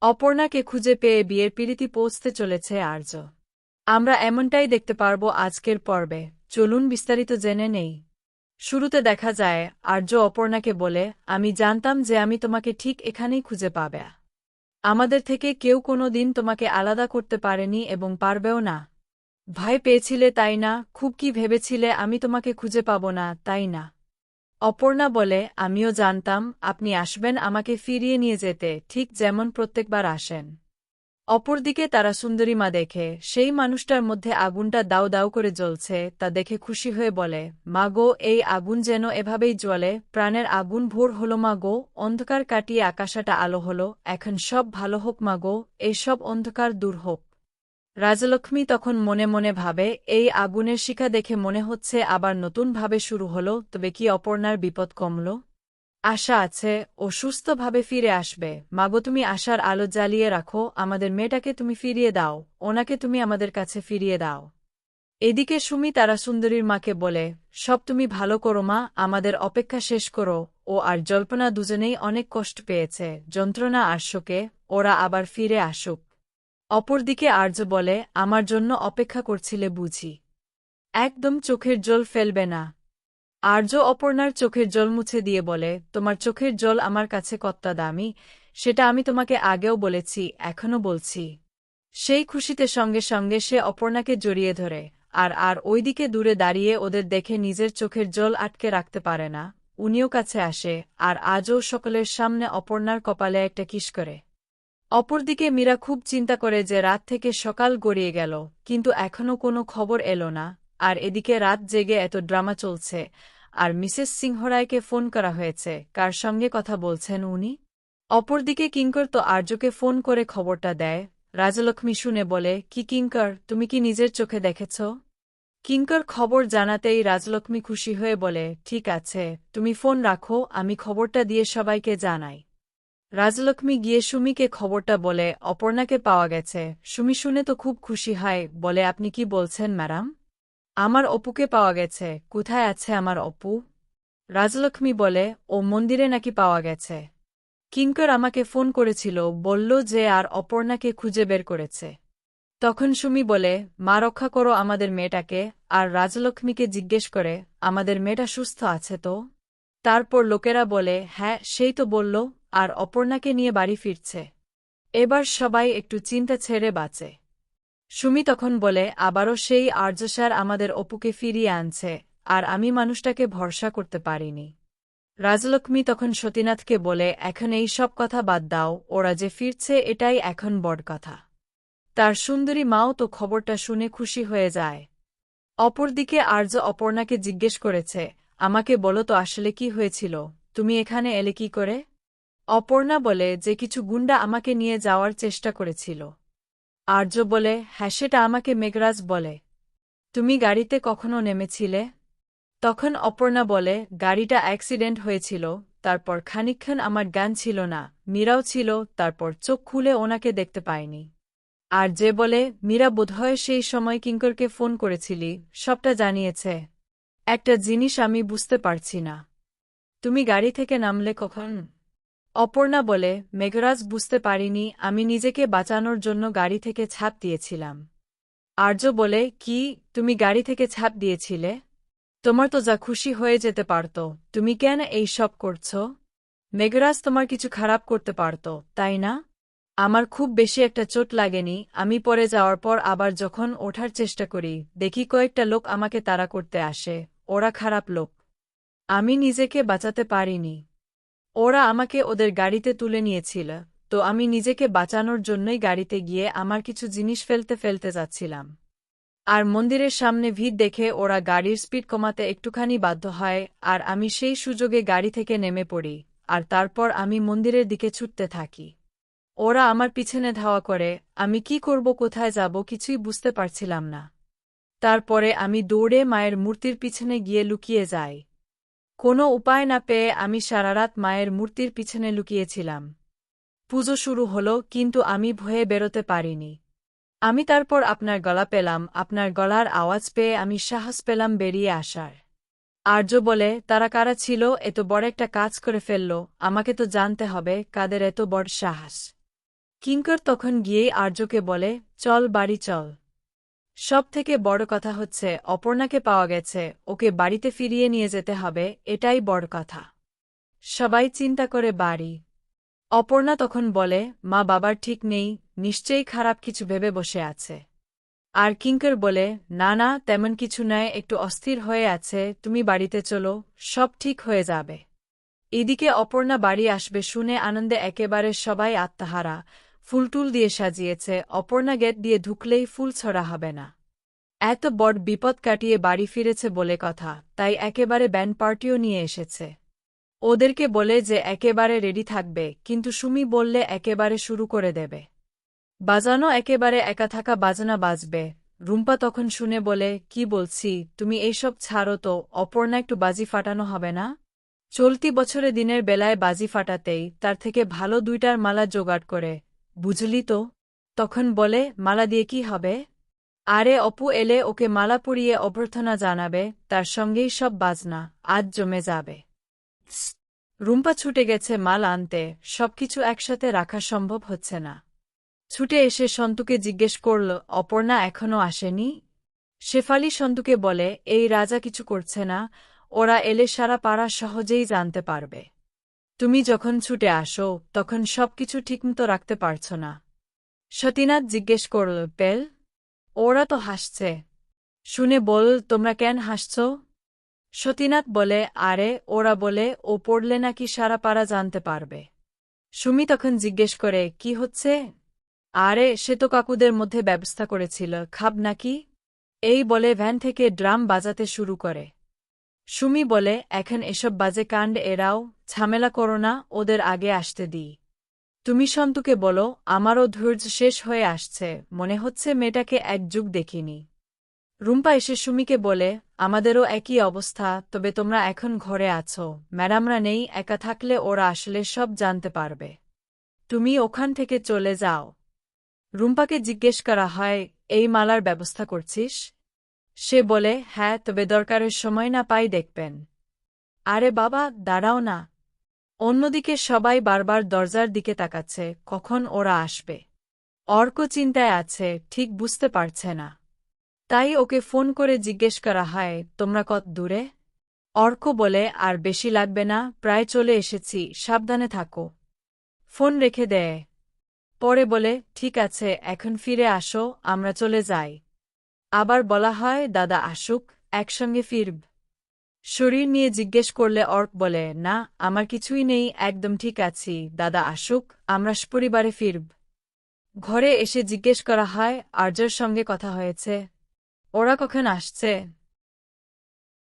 অপর্ণাকে খুঁজে পেয়ে বিয়ের পিঁড়িতে পৌঁছতে চলেছে আর্য। আমরা এমনটাই দেখতে পারব আজকের পর্বে। চলুন বিস্তারিত জেনে নেই। শুরুতে দেখা যায় আর্য অপর্ণাকে বলে, আমি জানতাম যে আমি তোমাকে ঠিক এখানেই খুঁজে পাবে। আমাদের থেকে কেউ কোনো দিন তোমাকে আলাদা করতে পারেনি এবং পারবেও না। ভয় পেয়েছিলে তাই না? খুব কি ভেবেছিলে আমি তোমাকে খুঁজে পাব না, তাই না? অপর্ণা বলে, আমিও জানতাম আপনি আসবেন আমাকে ফিরিয়ে নিয়ে যেতে, ঠিক যেমন প্রত্যেকবার আসেন। অপরদিকে তারা সুন্দরীমা দেখে সেই মানুষটার মধ্যে আগুনটা দাউ দাউ করে জ্বলছে, তা দেখে খুশি হয়ে বলে, মা গো, এই আগুন যেন এভাবেই জ্বলে, প্রাণের আগুন। ভোর হলো মা গো, অন্ধকার কাটিয়ে আকাশটা আলো হলো, এখন সব ভালো হোক মা গো, এই সব অন্ধকার দূর হোক। রাজলক্ষ্মী তখন মনে মনে ভাবে, এই আগুনের শিখা দেখে মনে হচ্ছে আবার নতুনভাবে শুরু হলো, তবে কি অপর্ণার বিপদ কমল? আশা আছে, ও সুস্থভাবে ফিরে আসবে। মাগো, তুমি আশার আলো জ্বালিয়ে রাখো, আমাদের মেয়েটাকে তুমি ফিরিয়ে দাও, ওনাকে তুমি আমাদের কাছে ফিরিয়ে দাও। এদিকে সুমি তারা সুন্দরীর মাকে বলে, সব তুমি ভালো করো মা, আমাদের অপেক্ষা শেষ করো। ও আর জল্পনা দুজনেই অনেক কষ্ট পেয়েছে, যন্ত্রণা আর শোকে, ওরা আবার ফিরে আসুক। অপরদিকে আর্য বলে, আমার জন্য অপেক্ষা করছিলে বুঝি? একদম চোখের জল ফেলবে না। আর্য অপর্ণার চোখের জল মুছে দিয়ে বলে, তোমার চোখের জল আমার কাছে কতটা দামি, সেটা আমি তোমাকে আগেও বলেছি, এখনও বলছি। সেই খুশিতে সঙ্গে সঙ্গে সে অপর্ণাকে জড়িয়ে ধরে, আর ওইদিকে দূরে দাঁড়িয়ে ওদের দেখে নিজের চোখের জল আটকে রাখতে পারে না। উনিও কাছে আসে, আর আজও সকলের সামনে অপর্ণার কপালে একটা কিস করে। অপরদিকে মীরা খুব চিন্তা করে যে রাত থেকে সকাল গড়িয়ে গেল, কিন্তু এখনও কোনো খবর এলো না। আর এদিকে রাত জেগে এত ড্রামা চলছে, আর মিসেস সিংহরায়কে ফোন করা হয়েছে, কার সঙ্গে কথা বলছেন উনি? অপরদিকে কিঙ্কর তো আর্যকে ফোন করে খবরটা দেয়। রাজলক্ষ্মী শুনে বলে, কি কিঙ্কর, তুমি কি নিজের চোখে দেখেছ? কিঙ্কর খবর জানাতেই রাজলক্ষ্মী খুশি হয়ে বলে, ঠিক আছে, তুমি ফোন রাখো, আমি খবরটা দিয়ে সবাইকে জানাই। রাজলক্ষ্মী গিয়ে সুমিকে খবরটা বলে, অপর্ণাকে পাওয়া গেছে। সুমি শুনে তো খুব খুশি হয়, বলে, আপনি কি বলছেন ম্যাডাম? আমার অপুকে পাওয়া গেছে? কোথায় আছে আমার অপু? রাজলক্ষ্মী বলে, ও মন্দিরে নাকি পাওয়া গেছে। কিঙ্কর আমাকে ফোন করেছিল, বলল যে আর অপর্ণাকে খুঁজে বের করেছে। তখন সুমি বলে, মা, রক্ষা করো আমাদের মেয়েটাকে। আর রাজলক্ষ্মীকে জিজ্ঞেস করে, আমাদের মেয়েটা সুস্থ আছে তো? তারপর লোকেরা বলে, হ্যাঁ, সেই তো বলল, আর অপর্ণাকে নিয়ে বাড়ি ফিরছে। এবার সবাই একটু চিন্তা ছেড়ে বাঁচে। সুমি তখন বলে, আবারও সেই আর্য স্যার আমাদের অপুকে ফিরিয়ে আনছে, আর আমি মানুষটাকে ভরসা করতে পারিনি। রাজলক্ষ্মী তখন সতীনাথকে বলে, এখন এই সব কথা বাদ দাও, ওরা যে ফিরছে এটাই এখন বড় কথা। তার সুন্দরী মাও তো খবরটা শুনে খুশি হয়ে যায়। অপরদিকে আর্য অপর্ণাকে জিজ্ঞেস করেছে, আমাকে বলো তো আসলে কি হয়েছিল, তুমি এখানে এলে কি করে? অপর্ণা বলে যে কিছু গুন্ডা আমাকে নিয়ে যাওয়ার চেষ্টা করেছিল। আর্য বলে, হ্যাঁ, সেটা আমাকে মেঘরাজ বলে। তুমি গাড়িতে কখনো নেমেছিলে? তখন অপর্ণা বলে, গাড়িটা অ্যাক্সিডেন্ট হয়েছিল, তারপর খানিকক্ষণ আমার জ্ঞান ছিল না, মীরাও ছিল, তারপর চোখ খুলে ওনাকে দেখতে পাইনি। আর যে বলে, মীরা বোধহয় সেই সময় কিঙ্করকে ফোন করেছিলি, সবটা জানিয়েছে। একটা জিনিস আমি বুঝতে পারছি না, তুমি গাড়ি থেকে নামলে কখন? অপর্ণা বলে, মেঘরাজ, বুঝতে পারিনি, আমি নিজেকে বাঁচানোর জন্য গাড়ি থেকে ঝাঁপ দিয়েছিলাম। আর্য বলে, কি, তুমি গাড়ি থেকে ঝাঁপ দিয়েছিলে? তোমার তো যা খুশি হয়ে যেতে পারত, তুমি কেন এই সব করছ? মেঘরাজ তোমার কিছু খারাপ করতে পারত, তাই না? আমার খুব বেশি একটা চোট লাগেনি, আমি পড়ে যাওয়ার পর আবার যখন ওঠার চেষ্টা করি, দেখি কয়েকটা লোক আমাকে তাড়া করতে আসে, ওরা খারাপ লোক। আমি নিজেকে বাঁচাতে পারিনি। ওরা আমাকে ওদের গাড়িতে তুলে নিয়েছিল, তো আমি নিজেকে বাঁচানোর জন্যই গাড়িতে গিয়ে আমার কিছু জিনিস ফেলতে ফেলতে যাচ্ছিলাম। আর মন্দিরের সামনে ভিড় দেখে ওরা গাড়ির স্পিড কমাতে একটুখানি বাধ্য হয়, আর আমি সেই সুযোগে গাড়ি থেকে নেমে পড়ি, আর তারপর আমি মন্দিরের দিকে ছুটতে থাকি। ওরা আমার পিছনে ধাওয়া করে, আমি কি করব, কোথায় যাব, কিছুই বুঝতে পারছিলাম না। তারপরে আমি দৌড়ে মায়ের মূর্তির পিছনে গিয়ে লুকিয়ে যাই। কোনো উপায় না পেয়ে আমি সারারাত মায়ের মূর্তির পিছনে লুকিয়েছিলাম। পুজো শুরু হলো, কিন্তু আমি ভয়ে বেরোতে পারিনি। আমি তারপর আপনার গলা পেলাম, আপনার গলার আওয়াজ পেয়ে আমি সাহস পেলাম বেরিয়ে আসার। আর্য বলে, তারা কারা ছিল, এত বড় একটা কাজ করে ফেলল, আমাকে তো জানতে হবে কাদের এত বড় সাহস। কিঙ্কর তখন গিয়েই আর্যকে বলে, চল বাড়ি চল। সব থেকে বড় কথা হচ্ছে অপর্ণাকে পাওয়া গেছে, ওকে বাড়িতে ফিরিয়ে নিয়ে যেতে হবে, এটাই বড় কথা। সবাই চিন্তা করে বাড়ি। অপর্ণা তখন বলে, মা বাবার ঠিক নেই, নিশ্চয়ই খারাপ কিছু ভেবে বসে আছে। আর কিঙ্কর বলে, না না, তেমন কিছু নয়, একটু অস্থির হয়ে আছে, তুমি বাড়িতে চলো, সব ঠিক হয়ে যাবে। এদিকে অপর্ণা বাড়ি আসবে শুনে আনন্দে একেবারে সবাই আত্মহারা, ফুলটুল দিয়ে সাজিয়েছে, অপর্ণা গেট দিয়ে ঢুকলেই ফুল ছড়া হবে না। এত বড় বিপদ কাটিয়ে বাড়ি ফিরেছে বলে কথা, তাই একেবারে ব্যান্ড পার্টিও নিয়ে এসেছে। ওদেরকে বলে যে একেবারে রেডি থাকবে, কিন্তু সুমি বললে একেবারে শুরু করে দেবে। বাজানো একেবারে একা থাকা বাজনা বাজবে। রুম্পা তখন শুনে বলে, কি বলছি, তুমি এইসব ছাড়ো তো, অপর্ণা একটু বাজি ফাটানো হবে না? চলতি বছরে দিনের বেলায় বাজি ফাটাতেই তার থেকে ভালো 2টার মালা জোগাড় করে, বুঝলি তো? তখন বলে, মালা দিয়ে কি হবে? আরে অপু এলে ওকে মালা পরিয়ে অভ্যর্থনা জানাবে, তার সঙ্গেই সব বাজনা, আজ জমে যাবে। রুম্পা ছুটে গেছে মাল আনতে, সবকিছু একসাথে রাখা সম্ভব হচ্ছে না। ছুটে এসে সন্তুকে জিজ্ঞেস করল, অপর্ণা এখনো আসেনি? শেফালি সন্তুকে বলে, এই রাজা কিছু করছে না, ওরা এলে সারা পাড়া সহজেই জানতে পারবে। তুমি যখন ছুটে আসো তখন সবকিছু ঠিকমতো রাখতে পারছ না। সতীনাথ জিজ্ঞেস করল, পেল? ওরা তো হাসছে। শুনে বল, তোমরা কেন হাসছ? সতীনাথ বলে, আরে ওরা বলে ও পড়লে নাকি সারা পাড়া জানতে পারবে। সুমি তখন জিজ্ঞেস করে, কি হচ্ছে? আরে সে তো কাকুদের মধ্যে ব্যবস্থা করেছিল, খাব নাকি? এই বলে ভ্যান থেকে ড্রাম বাজাতে শুরু করে। সুমি বলে, এখন এসব বাজে কাণ্ড এড়াও, ঝামেলা করো না, ওদের আগে আসতে দিই। তুমি সন্তুকে বলো, আমারও ধৈর্য শেষ হয়ে আসছে, মনে হচ্ছে মেয়েটাকে এক যুগ দেখিনি। রুম্পা এসে সুমিকে বলে, আমাদেরও একই অবস্থা, তবে তোমরা এখন ঘরে আছো, ম্যাডামরা নেই, একা থাকলে ওরা আসলে সব জানতে পারবে। তুমি ওখান থেকে চলে যাও। রুম্পাকে জিজ্ঞেস করা হয়, এই মালার ব্যবস্থা করছিস? সে বলে, হ্যাঁ, তবে দরকারের সময় না পাই দেখবেন। আরে বাবা, দাঁড়াও না। অন্যদিকে সবাই বারবার দরজার দিকে তাকাচ্ছে, কখন ওরা আসবে। অর্ক চিন্তায় আছে, ঠিক বুঝতে পারছে না। তাই ওকে ফোন করে জিজ্ঞেস করা হয়, তোমরা কত দূরে? অর্ক বলে, আর বেশি লাগবে না, প্রায় চলে এসেছি, সাবধানে থাকো। ফোন রেখে দেয়। পরে বলে, ঠিক আছে, এখন ফিরে আসো, আমরা চলে যাই। আবার বলা হয়, দাদা আসুক, একসঙ্গে ফিরব। শরীর নিয়ে জিজ্ঞেস করলে অর্ক বলে, না, আমার কিছুই নেই, একদম ঠিক আছি, দাদা আসুক, আমরা সপরিবারে ফিরব। ঘরে এসে জিজ্ঞেস করা হয়, আর্যর সঙ্গে কথা হয়েছে? ওরা কখন আসছে?